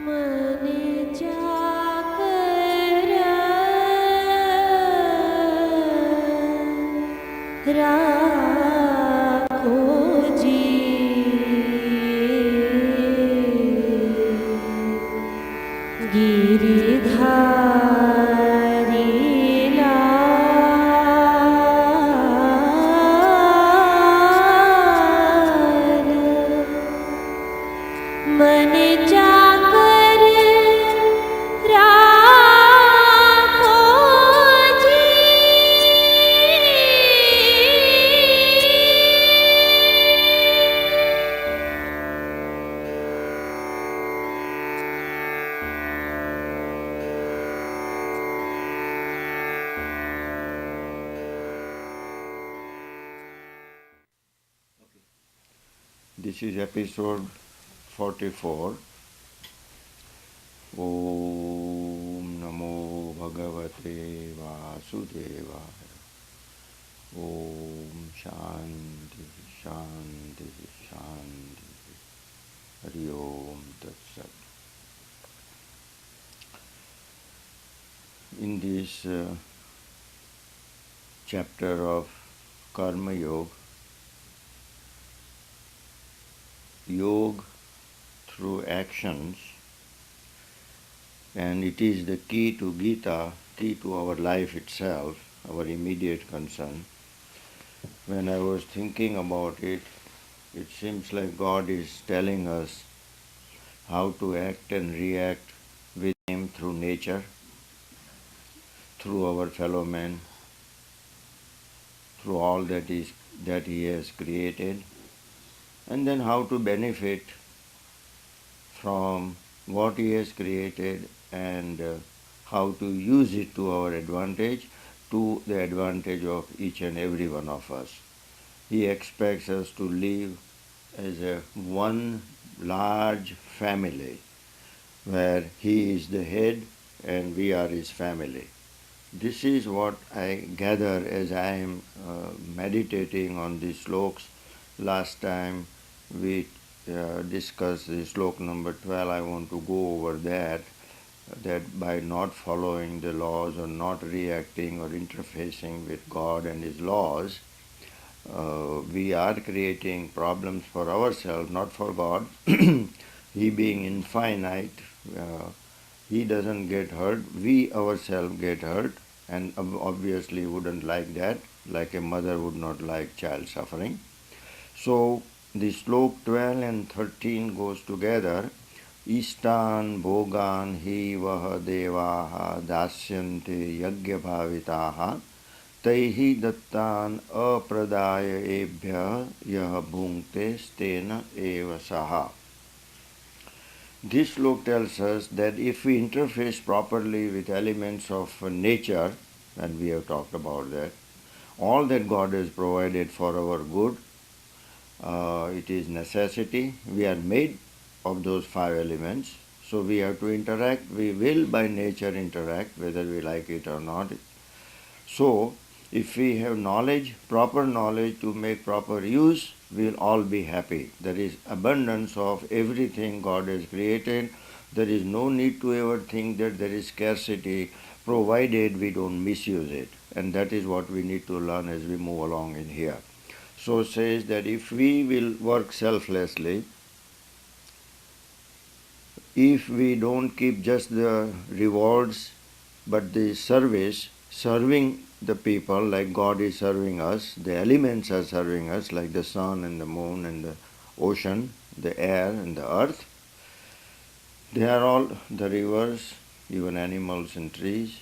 मन जाकर राखो जी गिरधारी लाल मन जाकर राखो जी This is episode 44. Om Namo Bhagavate Vasudevaya. Om Shanti Shanti Shanti. Hari Om Tat Sat. In this chapter of Karma Yoga, Yoga through actions, and it is the key to Gita, key to our life itself, our immediate concern. When I was thinking about it, it seems like God is telling us how to act and react with Him through nature, through our fellow men, through all that He has created, and then how to benefit from what He has created and how to use it to our advantage, to the advantage of each and every one of us. He expects us to live as a one large family where He is the head and we are His family. This is what I gather as I am meditating on these slokas. Last time we discussed the slok number 12. I want to go over that by not following the laws or not reacting or interfacing with God and His laws, we are creating problems for ourselves, not for God. He being infinite, He doesn't get hurt. We ourselves get hurt, and obviously wouldn't like that, like a mother would not like child suffering. So the slok 12 and 13 goes together. Ishtan bhogan hi vah devaha dasyante yagya bhavitaha तैहि दत्तान अप्रदाय एभ्य यह भुंक्ते स्तेन एव सहा. This slok tells us that if we interface properly with elements of nature, and we have talked about that, all that God has provided for our good, it is necessity. We are made of those 5 elements, so we have to interact. We will by nature interact, whether we like it or not. So, if we have knowledge, proper knowledge to make proper use, we will all be happy. There is abundance of everything God has created. There is no need to ever think that there is scarcity, provided we don't misuse it. And that is what we need to learn as we move along in here. So it says that if we will work selflessly, if we don't keep just the rewards but the service, serving the people like God is serving us, the elements are serving us like the sun and the moon and the ocean, the air and the earth. They are all the rivers, even animals and trees.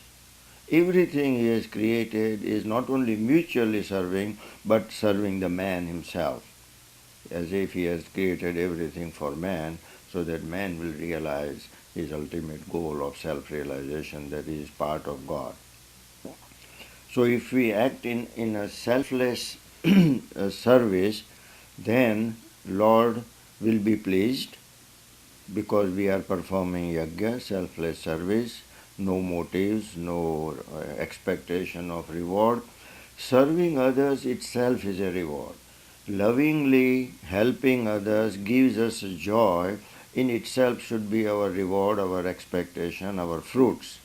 Everything He has created is not only mutually serving but serving the man himself, as if He has created everything for man so that man will realize his ultimate goal of self-realization, that he is part of God. So if we act in a selfless service, then Lord will be pleased because we are performing yajna, selfless service, no motives, no expectation of reward. Serving others itself is a reward. Lovingly helping others gives us joy in itself should be our reward, our expectation, our fruits.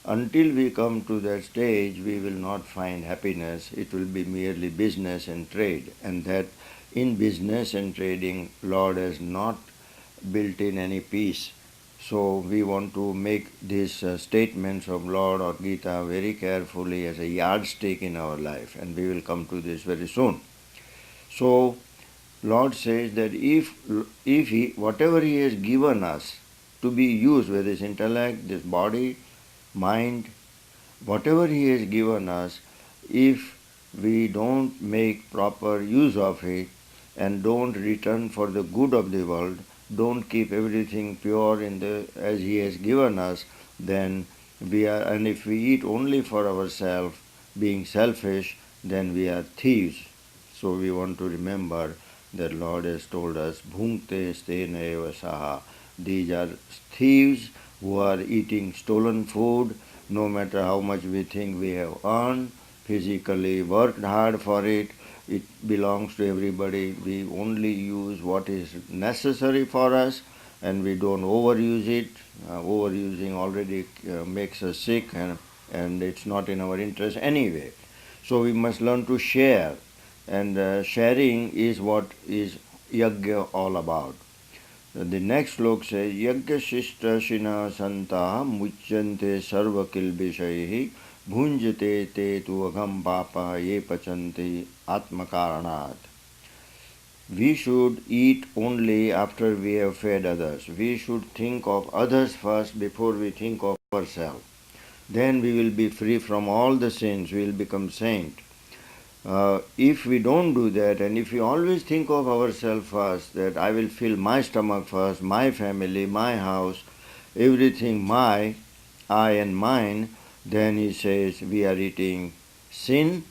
Until we come to that stage, we will not find happiness. It will be merely business and trade. And that in business and trading, Lord has not built in any peace. So we want to make these statements of Lord or Gita very carefully as a yardstick in our life. And we will come to this very soon. So Lord says that if he, whatever He has given us to be used, whether it's intellect, this body, mind, whatever He has given us, if we don't make proper use of it and don't return for the good of the world, don't keep everything pure in the as He has given us, then we are, and if we eat only for ourselves, being selfish, then we are thieves. So we want to remember that Lord has told us, Bhunkte stena eva saha. These are thieves who are eating stolen food, no matter how much we think we have earned, physically worked hard for it. It belongs to everybody. We only use what is necessary for us and we don't overuse it. Overusing already makes us sick and it's not in our interest anyway. So we must learn to share, and sharing is what is yajna all about. The next slok says, Yajna shishta shina santa muchyante sarva kilbishaihi bhunjate te tu agham papa ye pachanti atmakaranat. We should eat only after we have fed others. We should think of others first before we think of ourselves. Then we will be free from all the sins. We will become saint. If we don't do that, and if we always think of ourselves first, that I will fill my stomach first, my family, my house, everything my, I and mine, then he says we are eating sin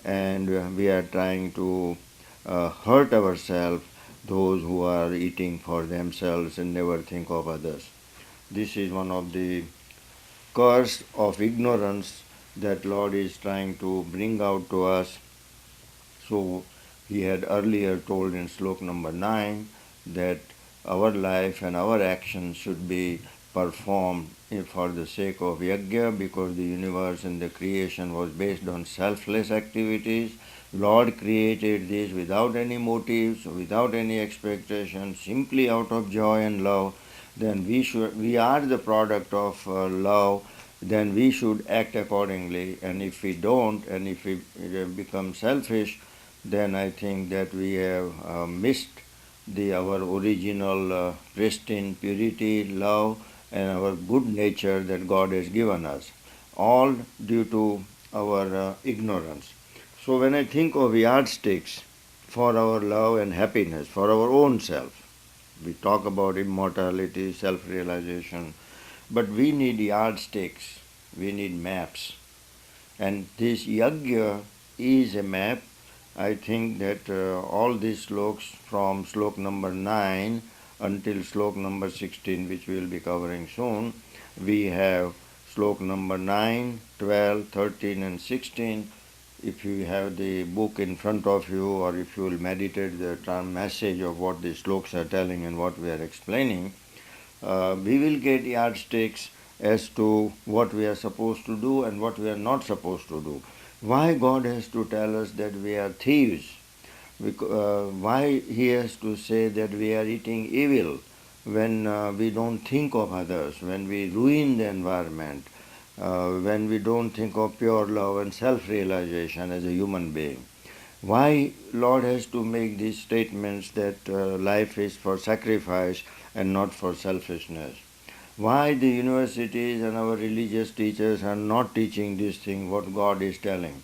and we are trying to hurt ourselves, those who are eating for themselves and never think of others. This is one of the curse of ignorance that Lord is trying to bring out to us. So he had earlier told in slok number 9 that our life and our actions should be performed for the sake of yajna, because the universe and the creation was based on selfless activities. Lord created this without any motives, without any expectation, simply out of joy and love. Then we are the product of love. Then we should act accordingly. And if we don't, and if we become selfish, then I think that we have missed our original pristine purity, love, and our good nature that God has given us, all due to our ignorance. So when I think of yardsticks for our love and happiness, for our own self, we talk about immortality, self-realization, but we need yardsticks, we need maps. And this yajna is a map. I think that all these sloks from slok number 9 until slok number 16, which we will be covering soon, we have slok number 9, 12, 13 and 16. If you have the book in front of you, or if you will meditate the message of what the sloks are telling and what we are explaining, we will get yardsticks as to what we are supposed to do and what we are not supposed to do. Why God has to tell us that we are thieves? Why He has to say that we are eating evil when we don't think of others, when we ruin the environment, when we don't think of pure love and self-realization as a human being? Why Lord has to make these statements that life is for sacrifice and not for selfishness? Why the universities and our religious teachers are not teaching this thing, what God is telling?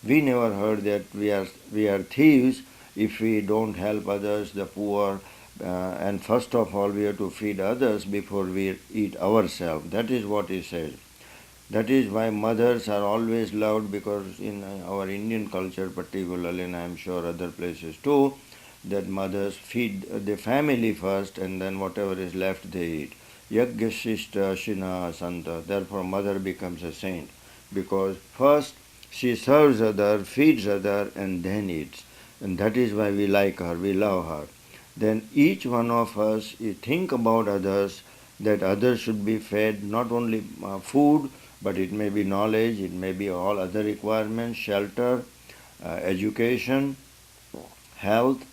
We never heard that we are thieves if we don't help others, the poor, and first of all we have to feed others before we eat ourselves. That is what he says. That is why mothers are always loved, because in our Indian culture particularly, and I am sure other places too, that mothers feed the family first and then whatever is left they eat. Yagyashishta Shina Santa. Therefore mother becomes a saint, because first she serves other, feeds other and then eats. And that is why we like her, we love her. then each one of us think about others, that others should be fed not only food, but it may be knowledge, it may be all other requirements, shelter, education, health.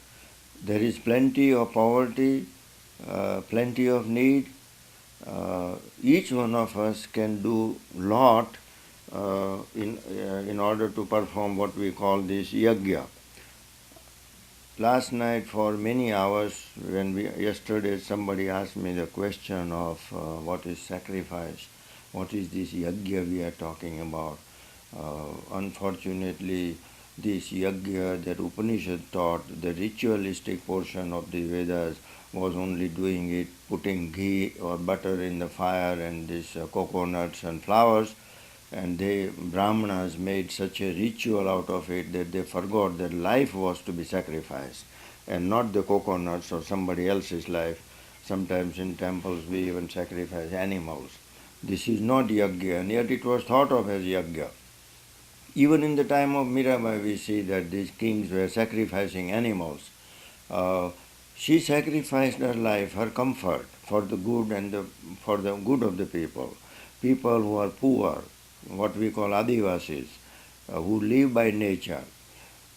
There is plenty of poverty, plenty of need. Each one of us can do lot in order to perform what we call this yajna. Last night, for many hours, yesterday somebody asked me the question of what is sacrifice, what is this yajna we are talking about. Unfortunately, this yajna that Upanishad taught, the ritualistic portion of the Vedas, was only doing it, putting ghee or butter in the fire and these coconuts and flowers, and they brahmanas made such a ritual out of it that they forgot that life was to be sacrificed and not the coconuts or somebody else's life. Sometimes in temples we even sacrifice animals. This is not yajna, and yet it was thought of as yajna. Even in the time of Mirabai we see that these kings were sacrificing animals. uh, she sacrificed her life, her comfort, for the good for the good of the people who are poor, what we call Adivasis, who live by nature,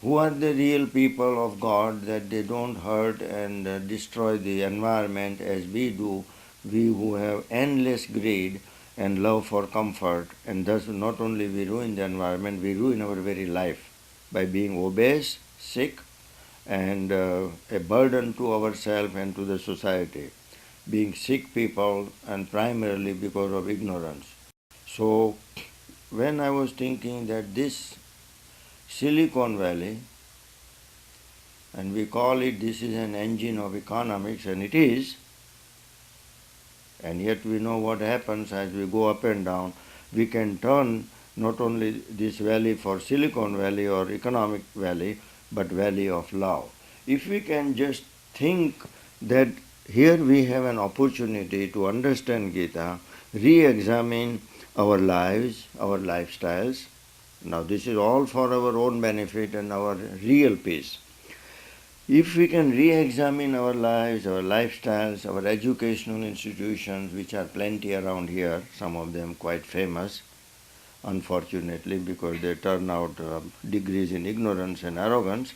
who are the real people of God, that they don't hurt and destroy the environment as we do, we who have endless greed and love for comfort, and thus not only we ruin the environment, we ruin our very life by being obese, sick, and a burden to ourselves and to the society, being sick people, and primarily because of ignorance. So, when I was thinking that this Silicon Valley, and we call it this is an engine of economics, and it is, and yet we know what happens as we go up and down. We can turn not only this valley for Silicon Valley or economic valley, but valley of love. If we can just think that here we have an opportunity to understand Gita, re-examine our lives, our lifestyles. Now this is all for our own benefit and our real peace. If we can re-examine our lives, our lifestyles, our educational institutions, which are plenty around here, some of them quite famous, unfortunately, because they turn out degrees in ignorance and arrogance,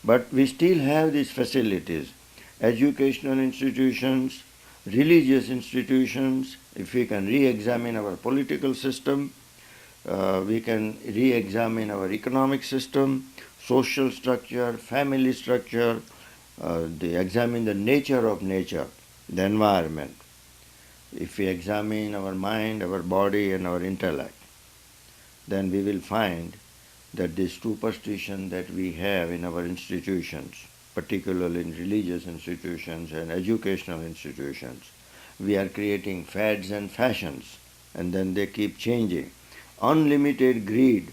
but we still have these facilities, educational institutions, religious institutions. If we can re-examine our political system, we can re-examine our economic system, social structure, family structure, examine the nature of nature, the environment. If we examine our mind, our body, and our intellect, then we will find that this superstition that we have in our institutions, particularly in religious institutions and educational institutions, we are creating fads and fashions, and then they keep changing. Unlimited greed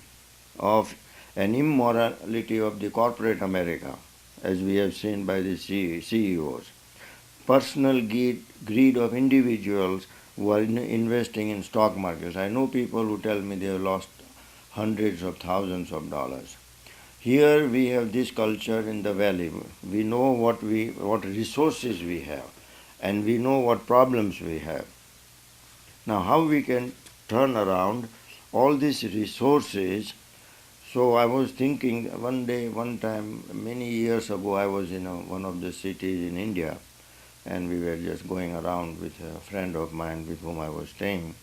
of an immorality of the corporate America, as we have seen by the CEOs. Personal greed of individuals who are investing in stock markets. I know people who tell me they have lost hundreds of thousands of dollars. Here we have this culture in the valley. We know what resources we have, and we know what problems we have. Now, how we can turn around all these resources? So I was thinking one time, many years ago, I was in one of the cities in India, and we were just going around with a friend of mine with whom I was staying,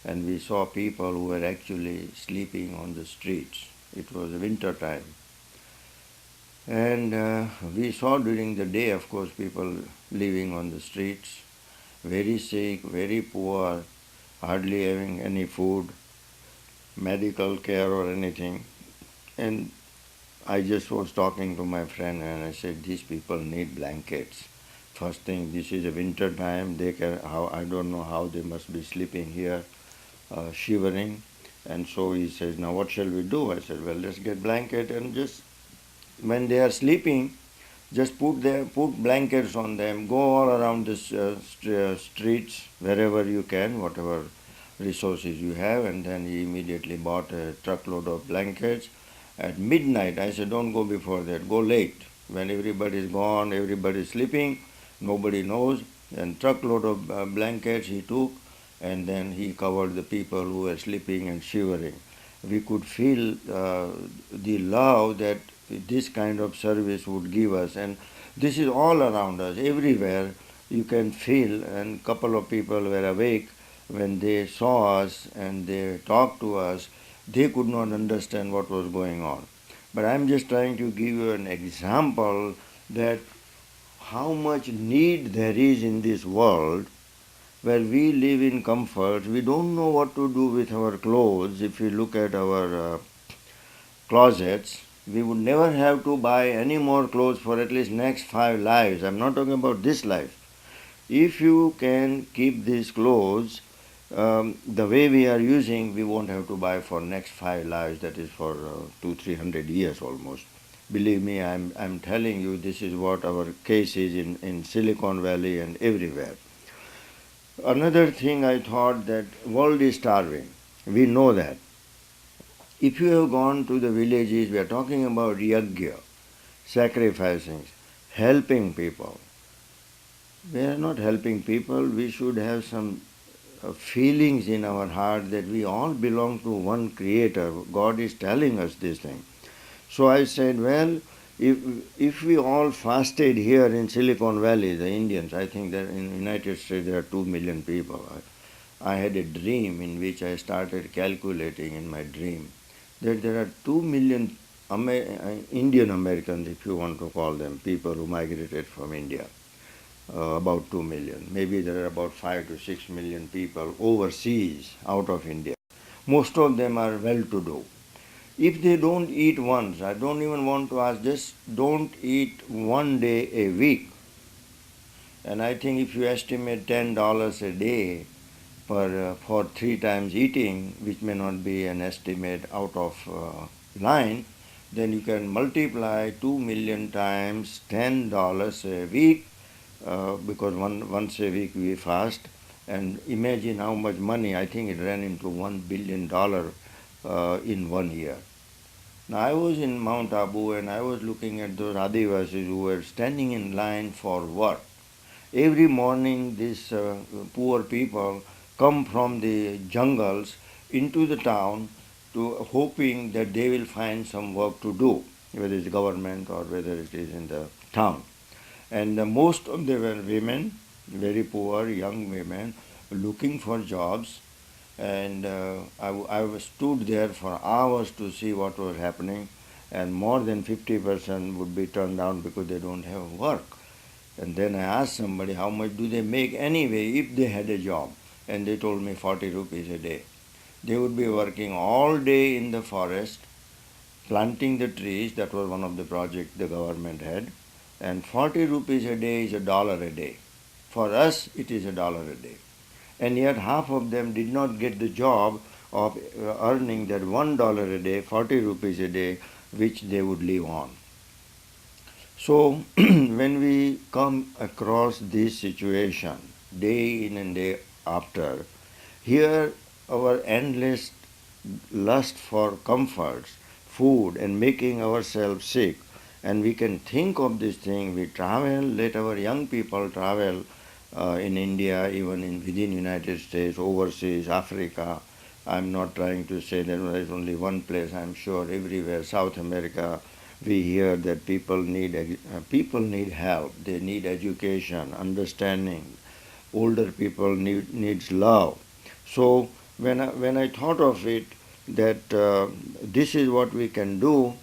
and we saw people who were actually sleeping on the streets. It was winter time. And we saw during the day, of course, people living on the streets, very sick, very poor, hardly having any food, medical care or anything. And I just was talking to my friend and I said, these people need blankets. First thing, this is a winter time. I don't know how they must be sleeping here, shivering. And so he says, now what shall we do? I said, well, let's get blanket and just when they are sleeping, just put blankets on them. Go all around the streets wherever you can, whatever resources you have. And then he immediately bought a truckload of blankets. At midnight, I said, don't go before that. Go late. When everybody is gone, everybody is sleeping, nobody knows, and truckload of blankets he took, and then he covered the people who were sleeping and shivering. We could feel the love that this kind of service would give us, and this is all around us, everywhere. You can feel, and couple of people were awake when they saw us and they talked to us. They could not understand what was going on. But I'm just trying to give you an example that how much need there is in this world where we live in comfort. We don't know what to do with our clothes. If we look at our closets, we would never have to buy any more clothes for at least next 5 lives. I'm not talking about this life. If you can keep these clothes the way we are using, we won't have to buy for next 5 lives. That is for 200-300 years almost. Believe me, I'm telling you, this is what our case is in Silicon Valley and everywhere. Another thing I thought, that world is starving. We know that. If you have gone to the villages, we are talking about yajna, sacrificing, helping people. We are not helping people. We should have some feelings in our heart that we all belong to one creator. God is telling us this thing. So I said, well, if we all fasted here in Silicon Valley, the Indians, I think that in the United States there are 2 million people. I had a dream in which I started calculating in my dream that there are 2 million Indian Americans, if you want to call them, people who migrated from India. About 2 million. Maybe there are about 5 to 6 million people overseas out of India. Most of them are well to do. If they don't eat once, I don't even want to ask, just don't eat one day a week. And I think if you estimate $10 a day for 3 times eating, which may not be an estimate out of line, then you can multiply 2 million times $10 a week, because once a week we fast, and imagine how much money. I think it ran into $1 billion in 1 year. Now I was in Mount Abu and I was looking at those Adivasis who were standing in line for work. Every morning these poor people come from the jungles into the town to hoping that they will find some work to do, whether it's government or whether it is in the town. And most of them were women, very poor young women, looking for jobs. And I stood there for hours to see what was happening, and more than 50% would be turned down because they don't have work. And then I asked somebody, how much do they make anyway if they had a job? And they told me 40 rupees a day. They would be working all day in the forest, planting the trees. That was one of the projects the government had. And 40 rupees a day is $1 a day. For us, it is $1 a day. And yet half of them did not get the job of earning that $1 a day, 40 rupees a day, which they would live on. So when we come across this situation day in and day after, here our endless lust for comforts, food, and making ourselves sick, and we can think of this thing. We travel, let our young people travel in India, even within United States, overseas, Africa. I'm not trying to say that there is only one place. I'm sure everywhere, South America, we hear that people need help. They need education, understanding. Older people needs love. So when I thought of it, that this is what we can do.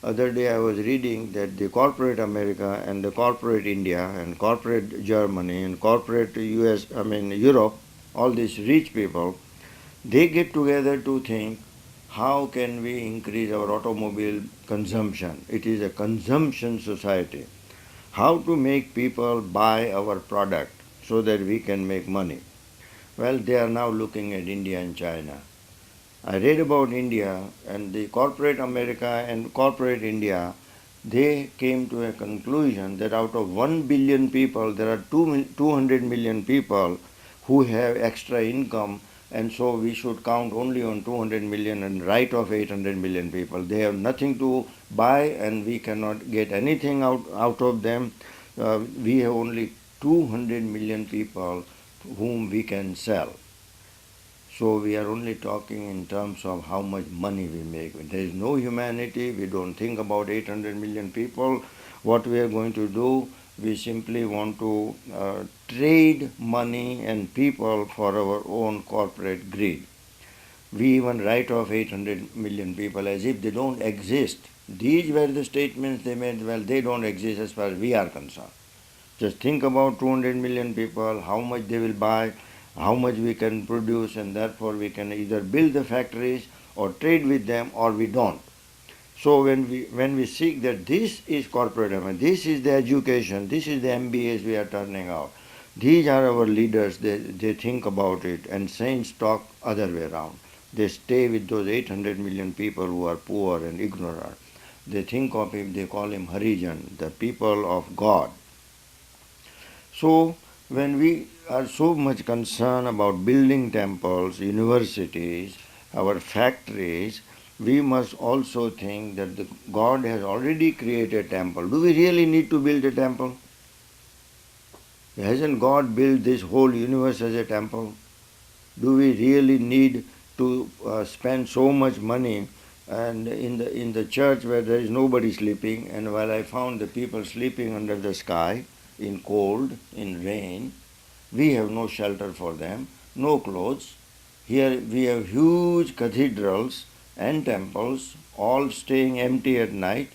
Other day I was reading that the corporate America and the corporate India and corporate Germany and corporate US, I mean Europe, all these rich people, they get together to think how can we increase our automobile consumption. It is a consumption society. How to make people buy our product so that we can make money. Well, they are now looking at India and China. I read about India and the corporate America and corporate India. They came to a conclusion that out of 1 billion people, there are 200 million people who have extra income and so we should count only on 200 million and write off 800 million people. They have nothing to buy and we cannot get anything out of them. We have only 200 million people whom we can sell. So we are only talking in terms of how much money we make. There is no humanity. We don't think about 800 million people. What we are going to do, we simply want to trade money and people for our own corporate greed. We even write off 800 million people as if they don't exist. These were the statements they made. Well, they don't exist as far as we are concerned. Just think about 200 million people, how much they will buy, how much we can produce, and therefore we can either build the factories or trade with them or we don't. So when we seek that this is corporate America, this is the education, this is the MBAs we are turning out. These are our leaders, they think about it, and saints talk other way around. They stay with those 800 million people who are poor and ignorant. They think of him, they call him Harijan, the people of God. So, when we are so much concerned about building temples, universities, our factories, we must also think that God has already created a temple. Do we really need to build a temple? Hasn't God built this whole universe as a temple? Do we really need to spend so much money and in the church where there is nobody sleeping, and while I found the people sleeping under the sky in cold, in rain, we have no shelter for them, no clothes. Here we have huge cathedrals and temples all staying empty at night.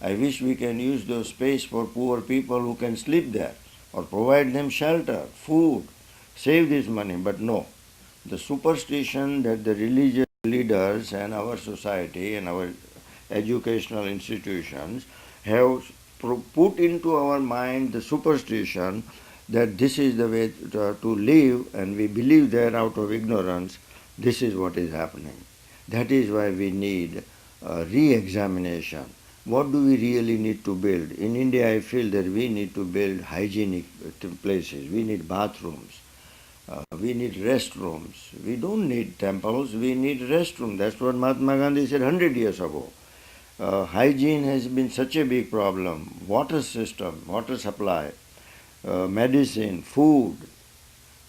I wish we can use those space for poor people who can sleep there or provide them shelter, food, save this money, but no. The superstition that the religious leaders and our society and our educational institutions have put into our mind the superstition that this is the way to live, and we believe that out of ignorance. This is what is happening. That is why we need re-examination. What do we really need to build? In India, I feel that we need to build hygienic places. We need bathrooms. We need restrooms. We don't need temples. We need restrooms. That's what Mahatma Gandhi said 100 years ago. Hygiene has been such a big problem. Water system, water supply, medicine, food.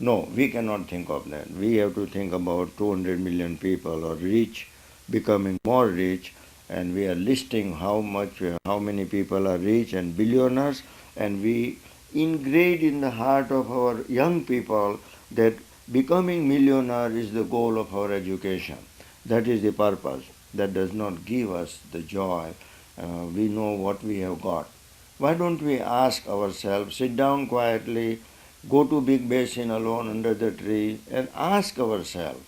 No, we cannot think of that. We have to think about 200 million people or rich becoming more rich, and we are listing how many people are rich and billionaires, and we ingrate in the heart of our young people that becoming millionaire is the goal of our education. That is the purpose. That does not give us the joy. We know what we have got. Why don't we ask ourselves, sit down quietly, go to big basin alone under the tree and ask ourselves,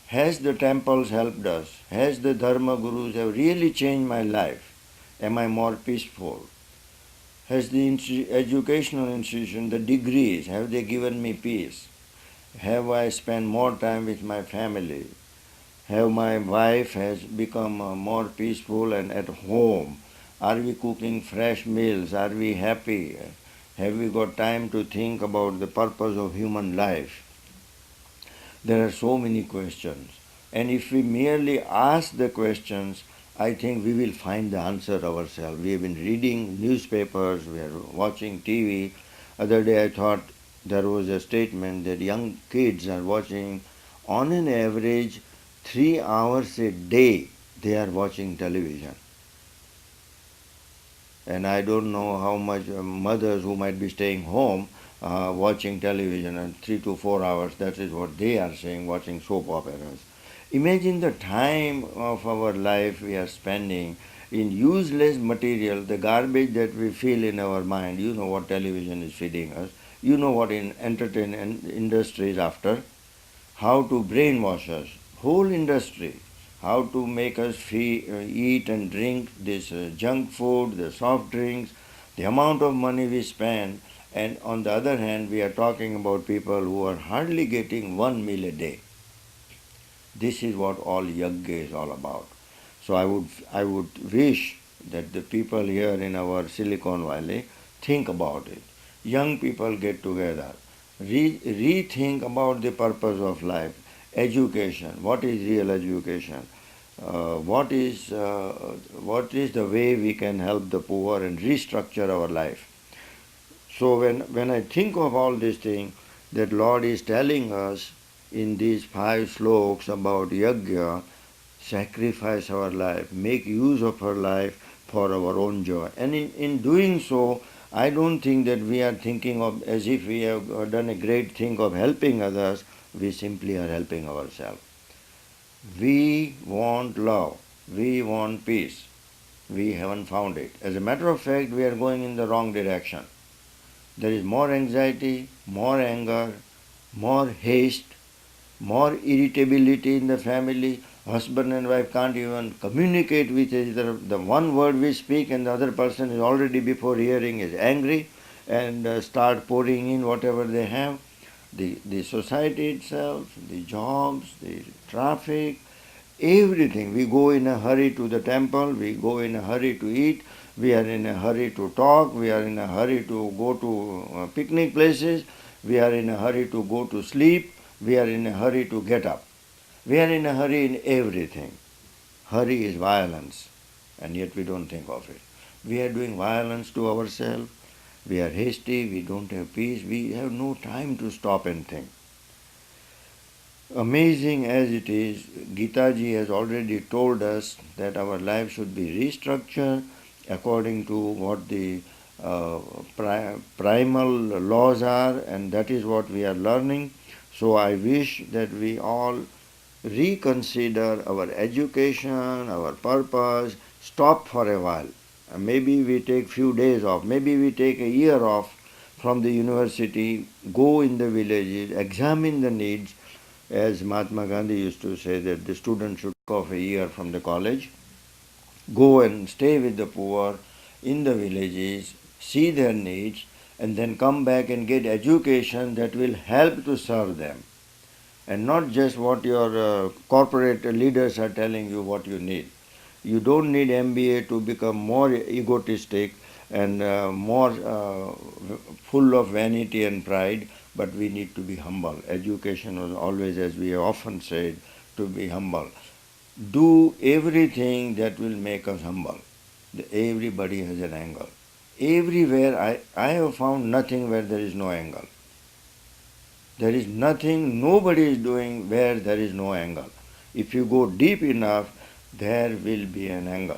has the temples helped us? Has the Dharma Gurus have really changed my life? Am I more peaceful? Has the educational institution, the degrees, have they given me peace? Have I spent more time with my family? Have my wife has become more peaceful and at home? Are we cooking fresh meals? Are we happy? Have we got time to think about the purpose of human life? There are so many questions. And if we merely ask the questions, I think we will find the answer ourselves. We have been reading newspapers, we are watching TV. Other day I thought there was a statement that young kids are watching on an average 3 hours a day they are watching television. And I don't know how much mothers who might be staying home watching television and 3 to 4 hours, that is what they are saying, watching soap operas. Imagine the time of our life we are spending in useless material, the garbage that we feel in our mind. You know what television is feeding us. You know what in entertainment industry is after. How to brainwash us. Whole industry. How to make us eat and drink this junk food, the soft drinks, the amount of money we spend. And on the other hand, we are talking about people who are hardly getting 1 meal a day. This is what all yajna is all about. So I would wish that the people here in our Silicon Valley think about it. Young people get together, rethink about the purpose of life. education. What is real education? What is the way we can help the poor and restructure our life? So when I think of all these things that Lord is telling us in these 5 slokas about yajna, sacrifice our life, make use of our life for our own joy. And in doing so, I don't think that we are thinking of as if we have done a great thing of helping others. We simply are helping ourselves. We want love. We want peace. We haven't found it. As a matter of fact, we are going in the wrong direction. There is more anxiety, more anger, more haste, more irritability in the family. Husband and wife can't even communicate with each other. The one word we speak and the other person is already before hearing is angry and start pouring in whatever they have. The society itself, the jobs, the traffic, everything. We go in a hurry to the temple, we go in a hurry to eat, we are in a hurry to talk, we are in a hurry to go to picnic places, we are in a hurry to go to sleep, we are in a hurry to get up. We are in a hurry in everything. Hurry is violence, and yet we don't think of it. We are doing violence to ourselves. We are hasty, we don't have peace, we have no time to stop and think. Amazing as it is, Gita ji has already told us that our life should be restructured according to what the uh, primal laws are, and that is what we are learning. So I wish that we all reconsider our education, our purpose, stop for a while. Maybe we take few days off, maybe we take a year off from the university, go in the villages, examine the needs, as Mahatma Gandhi used to say that the student should take off a year from the college, go and stay with the poor in the villages, see their needs, and then come back and get education that will help to serve them, and not just what your corporate leaders are telling you what you need. You don't need MBA to become more egotistic and more full of vanity and pride, but we need to be humble. Education was always, as we have often said, to be humble. Do everything that will make us humble. Everybody has an angle. Everywhere I have found nothing where there is no angle. There is nothing nobody is doing where there is no angle. If you go deep enough, there will be an angle.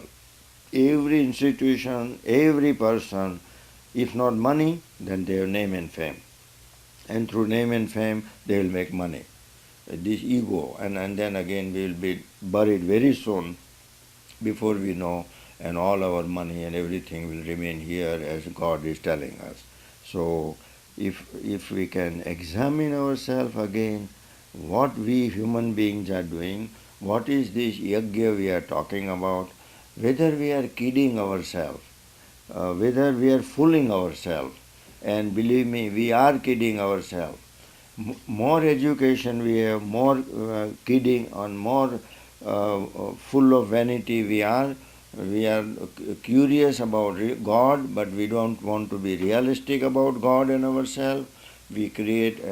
Every institution, every person, if not money, then they have name and fame. And through name and fame, they will make money. This ego, and then again we will be buried very soon before we know, and all our money and everything will remain here as God is telling us. So, if we can examine ourselves again, what we human beings are doing, what is this yajna we are talking about, whether we are kidding ourselves, whether we are fooling ourselves, and believe me, we are kidding ourselves. More education we have, more kidding, and more full of vanity we are. We are curious about God, but we don't want to be realistic about God and ourselves. We create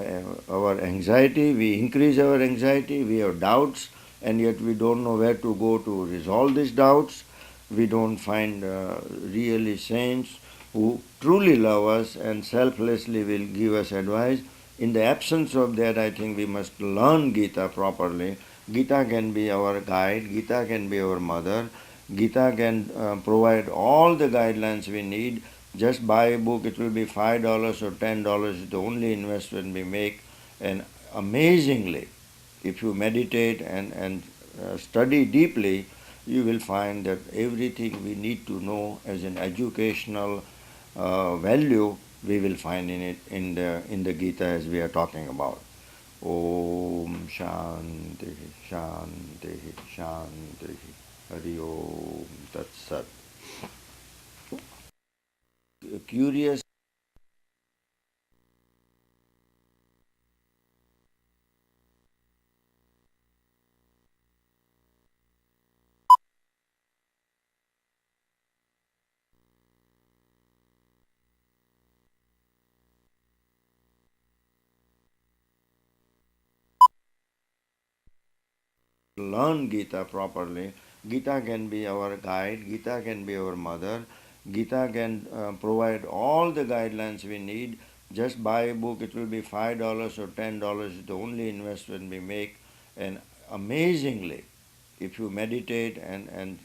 our anxiety, we increase our anxiety, we have doubts, and yet we don't know where to go to resolve these doubts. We don't find really saints who truly love us and selflessly will give us advice. In the absence of that, I think we must learn Gita properly. Gita can be our guide, Gita can be our mother, Gita can provide all the guidelines we need. Just buy a book, it will be $5 or $10, is the only investment we make. And amazingly, if you meditate and study deeply, you will find that everything we need to know as an educational value we will find in it in the Gita as we are talking about. Om Shanti Shanti Shanti Hari Om Tat Sat. Curious learn Gita properly, Gita can be our guide, Gita can be our mother, Gita can provide all the guidelines we need. Just buy a book, it will be $5 or $10, the only investment we make. And amazingly, if you meditate and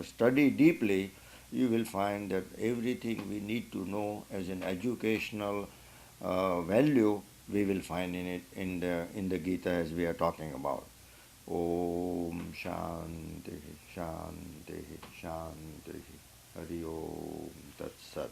study deeply, you will find that everything we need to know as an educational value we will find in it in the Gita as we are talking about. Om Shanti Shanti Shanti Hari Om Tat Sat.